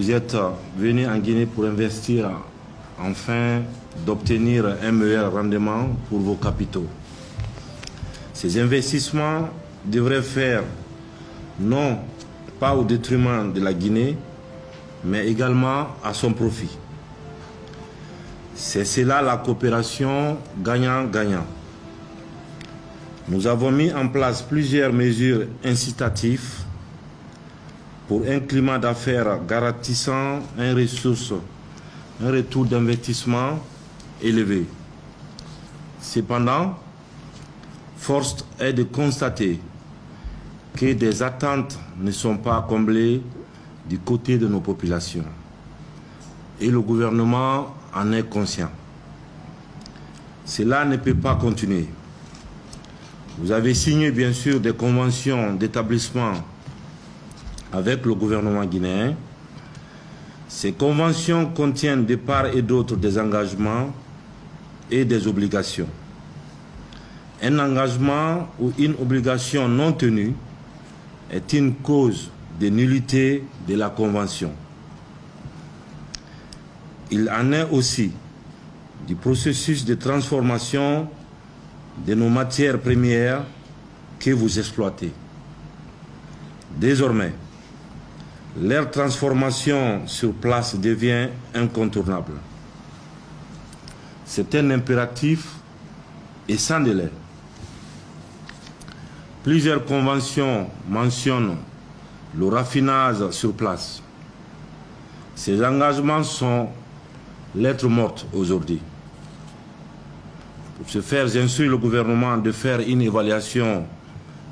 vous êtes venu en Guinée pour investir afin d'obtenir un meilleur rendement pour vos capitaux. Ces investissements devraient faire non pas au détriment de la Guinée, mais également à son profit. C'est cela la coopération gagnant-gagnant. Nous avons mis en place plusieurs mesures incitatives pour un climat d'affaires garantissant un retour d'investissement élevé. Cependant, force est de constater que des attentes ne sont pas comblées du côté de nos populations. Et le gouvernement en est conscient. Cela ne peut pas continuer. Vous avez signé bien sûr des conventions d'établissement avec le gouvernement guinéen. Ces conventions contiennent de part et d'autre des engagements et des obligations. Un engagement ou une obligation non tenue est une cause de nullité de la convention. Il en est aussi du processus de transformation de nos matières premières que vous exploitez. Désormais, leur transformation sur place devient incontournable. C'est un impératif et sans délai. Plusieurs conventions mentionnent le raffinage sur place. Ces engagements sont lettres mortes aujourd'hui. Pour ce faire, j'instruis le gouvernement de faire une évaluation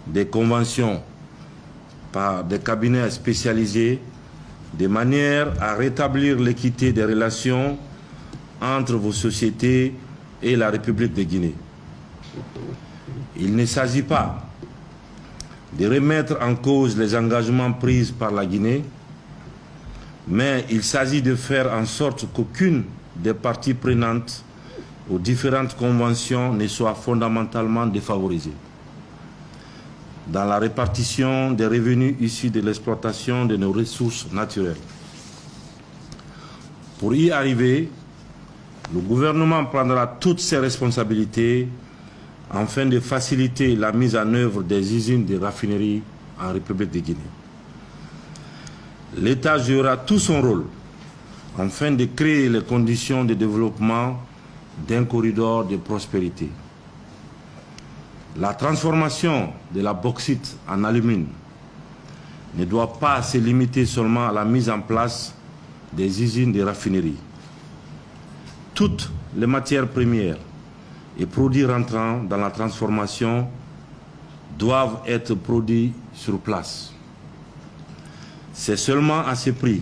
des conventions par des cabinets spécialisés de manière à rétablir l'équité des relations entre vos sociétés et la République de Guinée. Il ne s'agit pas de remettre en cause les engagements pris par la Guinée, mais il s'agit de faire en sorte qu'aucune des parties prenantes aux différentes conventions ne soit fondamentalement défavorisée dans la répartition des revenus issus de l'exploitation de nos ressources naturelles. Pour y arriver, le gouvernement prendra toutes ses responsabilités afin de faciliter la mise en œuvre des usines de raffinerie en République de Guinée. L'État jouera tout son rôle afin de créer les conditions de développement d'un corridor de prospérité. La transformation de la bauxite en alumine ne doit pas se limiter seulement à la mise en place des usines de raffinerie. Toutes les matières premières et produits rentrant dans la transformation doivent être produits sur place. C'est seulement à ce prix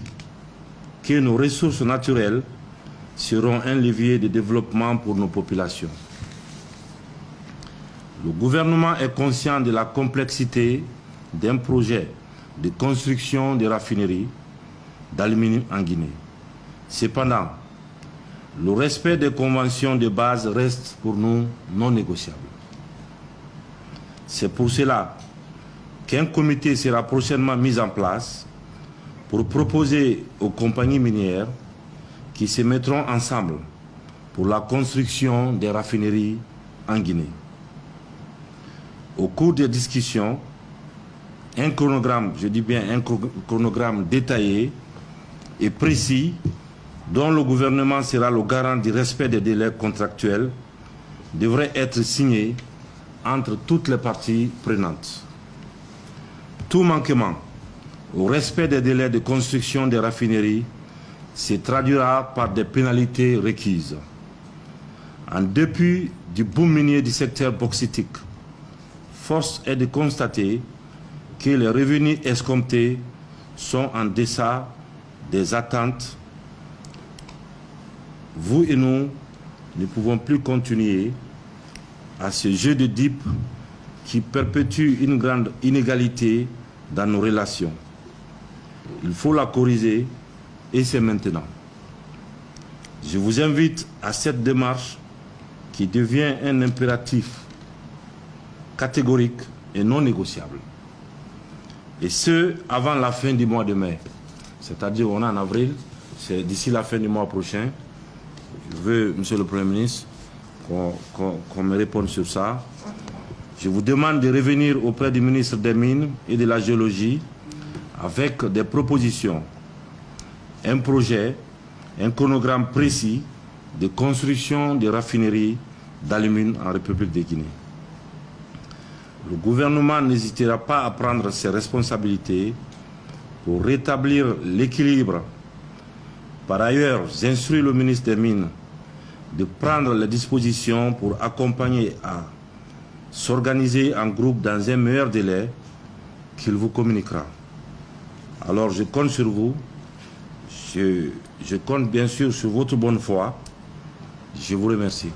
que nos ressources naturelles seront un levier de développement pour nos populations. Le gouvernement est conscient de la complexité d'un projet de construction de raffineries d'aluminium en Guinée. Cependant, le respect des conventions de base reste pour nous non négociable. C'est pour cela qu'un comité sera prochainement mis en place pour proposer aux compagnies minières qui se mettront ensemble pour la construction des raffineries en Guinée. Au cours des discussions, un chronogramme, je dis bien un chronogramme détaillé et précis, dont le gouvernement sera le garant du respect des délais contractuels, devrait être signé entre toutes les parties prenantes. Tout manquement au respect des délais de construction des raffineries se traduira par des pénalités requises. En dépit du boom minier du secteur bauxitique, force est de constater que les revenus escomptés sont en deçà des attentes. Vous et nous ne pouvons plus continuer à ce jeu de dupes qui perpétue une grande inégalité dans nos relations. Il faut la corriger et c'est maintenant. Je vous invite à cette démarche qui devient un impératif catégorique et non négociable. Et ce, avant la fin du mois de mai. c'est-à-dire on est en avril, c'est d'ici la fin du mois prochain. Je veux, Monsieur le Premier ministre, qu'on me réponde sur ça. Je vous demande de revenir auprès du ministre des Mines et de la Géologie avec des propositions, un projet, un chronogramme précis de construction de raffineries d'alumine en République de Guinée. Le gouvernement n'hésitera pas à prendre ses responsabilités pour rétablir l'équilibre. Par ailleurs, j'instruis le ministre des Mines de prendre les dispositions pour accompagner à s'organiser en groupe dans un meilleur délai qu'il vous communiquera. Alors je compte sur vous, je compte bien sûr sur votre bonne foi. Je vous remercie.